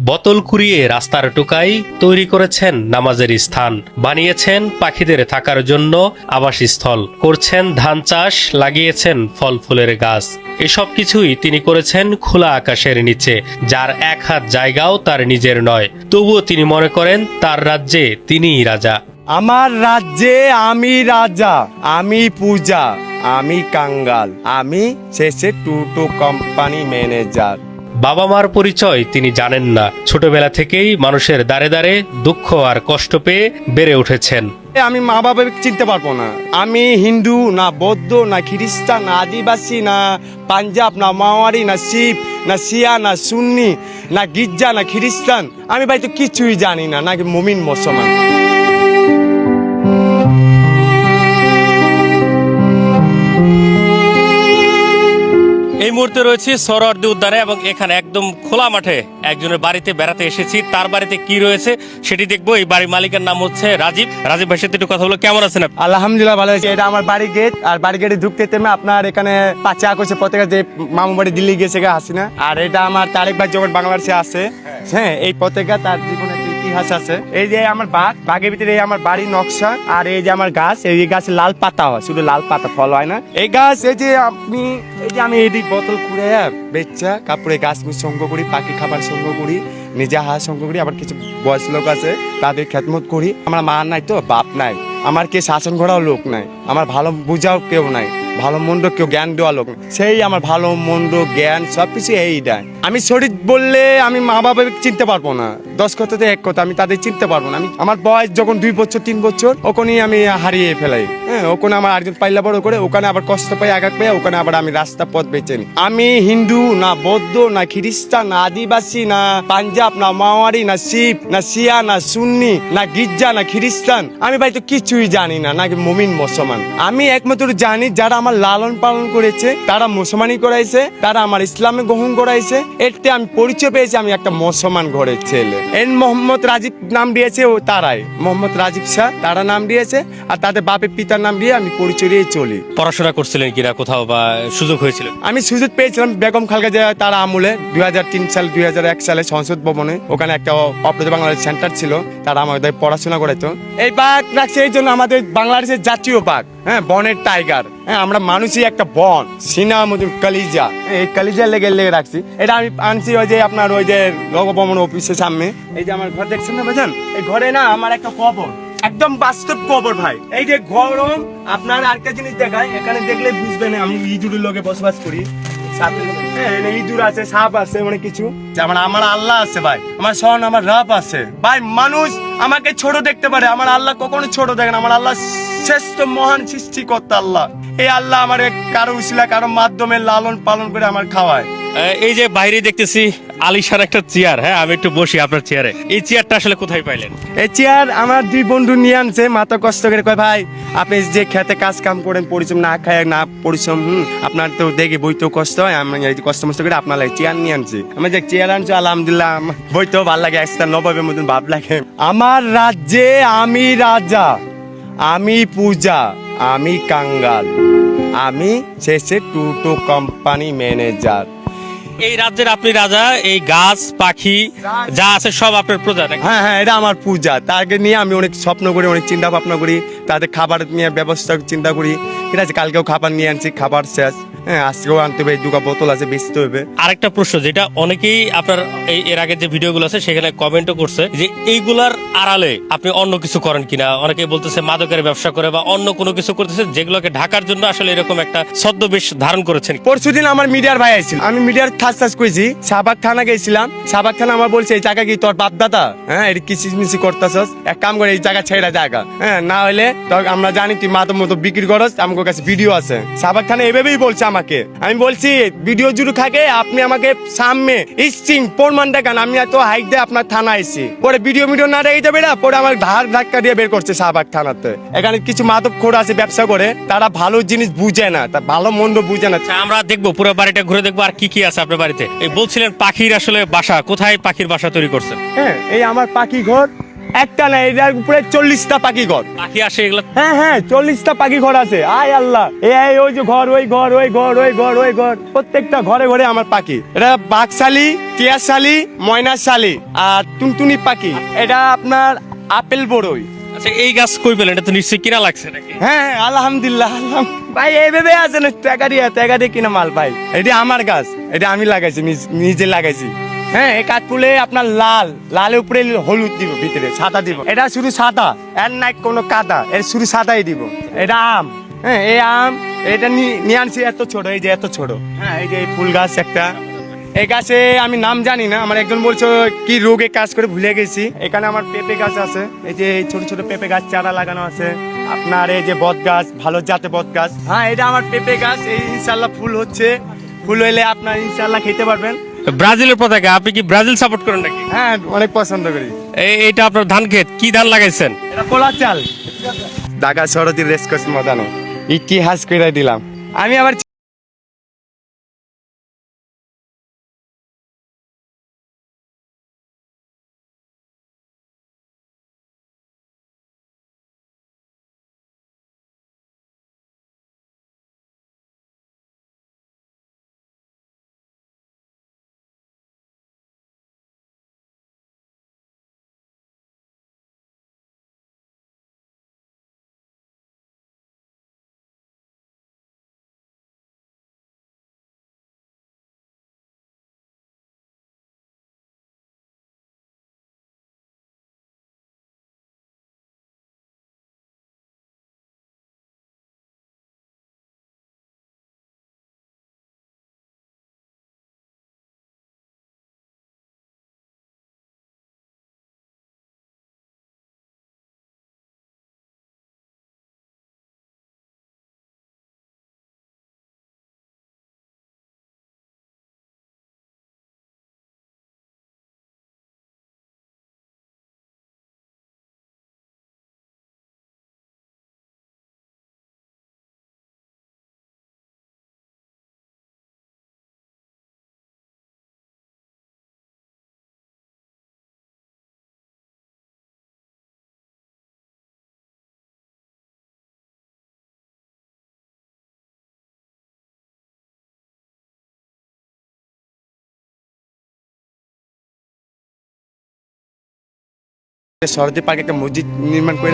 বোতল কুড়িয়ে রাস্তার টোকাই তৈরি করেছেন নামাজের স্থান, বানিয়েছেন পাখিদের থাকার জন্য আবাসস্থল, করছেন ধান চাষ, লাগিয়েছেন ফল ফুলের গাছ। এসব কিছুই তিনি করেছেন খোলা আকাশের নিচে, যার এক হাত জায়গাও তার নিজের নয়। তবুও তিনি মনে করেন তার রাজ্যে তিনিই রাজা। আমার রাজ্যে আমি রাজা, আমি পূজা, আমি কাঙ্গাল, আমি শেষে টুটো কোম্পানি ম্যানেজার। বাবা মার পরিচয় তিনি জানেন না। ছোটবেলা থেকেই মানুষের দ্বারে দ্বারে দুঃখ আর কষ্ট পেয়ে বেড়ে উঠেছেন। আমি মা বাবাকে চিনতে পারবো না। আমি হিন্দু না, বৌদ্ধ না, খ্রিস্টান না, আদিবাসী না, পাঞ্জাব না, মাওয়ারি না, শিখ না, শিয়া না, সুন্নি না, গির্জা না, খ্রিস্টান। আমি ভাই তো কিছুই জানি না, নাকি মুমিন মুসলমান। এই মুহূর্তে রয়েছি সোহরাওয়ার্দী উদ্যানে এবং এখানে একদম খোলা মাঠে একজনের বাড়িতে বেড়াতে এসেছি। তার বাড়িতে কি রয়েছে সেটি দেখবো। এই বাড়ির মালিকের নাম হচ্ছে রাজীব। রাজীব ভাইয়ের সাথে একটু কথা বলো, কেমন আছেন আপনি? আলহামদুলিল্লাহ ভালো আছে। এটা আমার বাড়ি গেট, আর বাড়ি গেটে ঢুকতে তেমনি আপনার এখানে পাঁচা করছে পতাকা, যে মামু বাড়ি দিল্লি গেছে হাসিনা। আর এটা আমার তারেক ভাই যখন বাংলাদেশে আসে, হ্যাঁ, এই পতাকা তার জীবনে ইতিহাস আছে। এই যে আমার বাঘের ভিতরে এই আমার বাড়ির নকশা, আর এই যে আমার গাছ, এই গাছে লাল পাতা হয়, শুধু লাল পাতা, ফল হয় না। এই গাছ, এই যে আমি এই বোতল খুঁড়ে বেচা কাপড়ে গাছ সংগ্রহ করি, পাখি খাবার সংগ্রহ করি, নিজে হাঁস সংগ্রহ করি। আবার কিছু বয়স লোক আছে, তাদের খেদমত করি। আমার মা নাই তো, বাপ নাই, আমার কে শাসন করাও লোক নাই, আমার ভালো বুঝাও কেউ নাই, ভালো মন্দ কেউ জ্ঞান দেওয়া লোক নাই। সেই আমার ভালো মন্দ জ্ঞান সবকিছু এই দেয়। আমি শরীর বললে আমি মা বাবাকে চিনতে পারবো না। 10 কথাতে 1 কথা, আমি তাদের চিনতে পারবো না। আমার বয়স যখন 2 বছর 3 বছর, ওখানেই আমি হারিয়ে ফেলাই। হ্যাঁ, ওখানে আমার আরেকজন পাইলা বড় করে, ওখানে আবার কষ্ট পাই, আঘাত পাই, ওখানে আবার আমি রাস্তা পথ বেছে নিই। আমি হিন্দু না, বৌদ্ধ না, খ্রিস্টান না, আদিবাসী না, পাঞ্জাব না, মাওয়ারি না, শিখ না, শিয়া না, সুন্নি না, গির্জা না, খ্রিস্টান। আমি ভাই তো কিছুই জানি না, নাকি মুমিন মুসলমান। আমি একমাত্র জানি যারা আমার লালন পালন করেছে, তারা মুসলমানি করাইছে, তারা আমার ইসলামে গ্রহণ করাইছে। এতে আমি পরিচয় পেয়েছি আমি একটা মুসলমান ঘরের ছেলে। এন মোহাম্মদ রাজীব নাম দিয়েছে ও তারাই, মোহাম্মদ রাজীব শাহ তারা নাম দিয়েছে, আর তাদের বাপের পিতার নাম দিয়ে আমি পরিচয় দিয়ে চলি। পড়াশোনা করছিলেন কিনা কোথাও, বা সুযোগ হয়েছিল? আমি সুযোগ পেয়েছিলাম বেগম খালেদা জিয়া তার আমলে 2003 সাল 2001 সালে সংসদ ভবনে, ওখানে একটা অপ্রদ বাংলাদেশ সেন্টার ছিল, তারা আমাদের পড়াশোনা করাইতো। এই বাঘ রাখছে এই জন্য আমাদের বাংলাদেশের জাতীয় বাঘ, হ্যাঁ, বনের টাইগার। হ্যাঁ, আমরা মানুষই একটা বন, সিনা মধ্যে কালিজা, এই কালিজা লেগে রাখছি। এটা আমি আনছি ওই যে আপনার ওই যে লোকভবন অফিসের সামনে। এই যে আমার ঘর দেখছেন না ভাইজান, এই ঘরে না আমার একটা কবর, একদম বাস্তব কবর ভাই। এই যে গরম, আপনার আরেকটা জিনিস দেখায়, এখানে দেখলে বুঝবেন আমি ইঁদুরের লোকে বসবাস করি। ইঁদুর আছে, সাপ আছে, অনেক কিছু। আমার আল্লাহ আছে ভাই, আমার সন, আমার রব আছে ভাই। মানুষ আমাকে ছোট দেখতে পারে, আমার আল্লাহ কখনো ছোট দেখে না। আমার আল্লাহ শ্রেষ্ঠ মহান সৃষ্টিকর্তা আল্লাহ। এই আল্লাহ আমার কারো উসিলা কারো মাধ্যমে লালন পালন করে আমার খাওয়ায়। এই যে বাইরে দেখতেছি আলিশান একটা চেয়ার, হ্যাঁ, আমি একটু বসি আপনার চেয়ারে। এই চেয়ারটা আসলে কোথায় পাইলেন? এই চেয়ার আমার 2 বন্ধু নিয়ে আনছে, মাথা কষ্ট করে কয় ভাই আপনি যে খেতে কাজ কাম করেন, পরিশ্রম না খায় না পরিশ্রম, আপনার তো দেখে বইতেও কষ্ট হয়, আমি কষ্ট মষ্ট করে আপনার লাগে চেয়ার নিয়ে আনছি। আমি যে চেয়ার আনছি আলহামদুলিল্লাহ, বইতেও ভালো লাগে, একটা নবাবের মতন ভাব লাগে। আমার রাজ্যে আমি রাজা, আমি পূজা, আমি কাঙ্গাল, আমি শেষে টুটো কোম্পানি ম্যানেজার। এই রাজ্যের আপনি রাজা, এই গাছ পাখি যা আছে সব আপনার প্রজা নাকি? হ্যাঁ হ্যাঁ, এটা আমার পূজা। তাকে নিয়ে আমি অনেক স্বপ্ন করি, অনেক চিন্তা ভাবনা করি, তাদের খাবার নিয়ে ব্যবস্থা চিন্তা করি। ঠিক আছে, কালকেও খাবার নিয়ে আনছি, খাবার শেষ। হ্যাঁ, আজকেও আনতে হবে, 2 বোতল আছে, বেচতে হবে। আরেকটা প্রশ্ন, যেটা অনেকেই আপনার এর আগে যে ভিডিওগুলো আছে সেখানে কমেন্টও করছে যে এইগুলার আড়ালে আপনি অন্য কিছু করেন কিনা। অনেকেই বলতেছে মাদকের ব্যবসা করে বা অন্য কোনো কিছু করতেছে, যেগুলোকে ঢাকার জন্য আসলে এরকম একটা ছদ্মবেশ ধারণ করেছেন। পরশুদিন আমার মিডিয়ার ভাই আসছিল, আমি মিডিয়ার কাজ করেছি, শাহবাগ থানা গেছিলাম। শাহবাগ থানা আমার বলছে এই জায়গা কি তোর বাপ দাদা? হ্যাঁ, এটা কিসিমিসি করতেছস, এক কাম করে এই জায়গা ছেড়ে জায়গা, হ্যাঁ, না হলে আমরা জানি তুই মাদক মতো বিক্রি করস, আমার কাছে ভিডিও আছে। শাহবাগ থানা এভাবেই বলছে আমাকে। আমি বলছি ভিডিও জুড়ে থাকে, আপনি আমাকে সামনে স্টিং প্রমাণ দেখান, আমি এত হাইট দিয়ে আপনার থানা এসেছি। পরে ভিডিও না রেখে যাবে না, পরে আমার ধার ধাক্কা দিয়ে বের করছে শাহবাগ থানাতে। এখানে কিছু মাদক খোর আছে, ব্যবসা করে, তারা ভালো জিনিস বুঝে না, তা ভালো মন্দ বুঝে না। আমরা দেখবো, পুরো বাড়িটা ঘুরে দেখবো আর কি কি আছে আপনার বাড়িতে। এই বলছিলেন পাখির আসলে বাসা কোথায়, পাখির বাসা তৈরি করছেন? হ্যাঁ, এই আমার পাখি ঘর, একটা না, এটার উপরে 40টা পাখি ঘর। পাখি আসে এগুলো? হ্যাঁ হ্যাঁ, 40টা পাখি ঘর আছে। আয় আল্লাহ, এই ওই যে ঘর, ওই ঘর, ওই ঘর, ওই ঘর, ওই ঘর, প্রত্যেকটা ঘরে ঘরে আমার পাখি। এটা বাঘশালী, টিয়াশালী, ময়নাশালী আর টুনটুনি পাখি। এটা আপনার আপেল বড়ই। আচ্ছা, এই গাছ কই পেলেন? এটা তো নিশ্চয়ই কিনা লাগছে নাকি? হ্যাঁ আলহামদুলিল্লাহ, ভাই এইভাবে আছে না, টাকা দিয়ে কিনা মাল ভাই। এটা আমার গাছ, এটা আমি লাগাইছি, নিজে লাগাইছি। হ্যাঁ, এই কাঠফুলে আপনার লাল, লালের উপরে হলুদ দিব, ভিতরে সাদা দিব। এটা শুধু সাদা, এর নাই কোনো কাদা, এর শুধু সাদাই দিব। এটা আম। হ্যাঁ, এই আম, এটা নিয়ে আনছি এত ছোট, এই যে এত ছোট। হ্যাঁ, এই যে এই ফুল গাছ একটা। এই গাছে আমি নাম জানি না, আমার একজন বলছো কি রোগে কাজ করে ভুলে গেছি। এখানে আমার পেঁপে গাছ আছে, এই যে ছোট ছোট পেঁপে গাছ চারা লাগানো আছে। আপনার এই যে বট গাছ, ভালো জাতের বট গাছ। হ্যাঁ, এটা আমার পেঁপে গাছ, এই ইনশাল্লাহ ফুল হচ্ছে। ফুল হইলে আপনার ইনশাল্লাহ খেতে পারবেন। ব্রাজিলের পতাকা, আপনি কি ব্রাজিল সাপোর্ট করেন নাকি? হ্যাঁ, অনেক পছন্দ করি। এইটা আপনার ধান ক্ষেত, কি ধান লাগাইছেন? এটা পোলা চাল। ঢাকা শরতের রেসকোর্স ময়দানে ইতিহাস করে দিলাম আমি আবার। সরদি পার্কে একটা মসজিদ নির্মাণ করে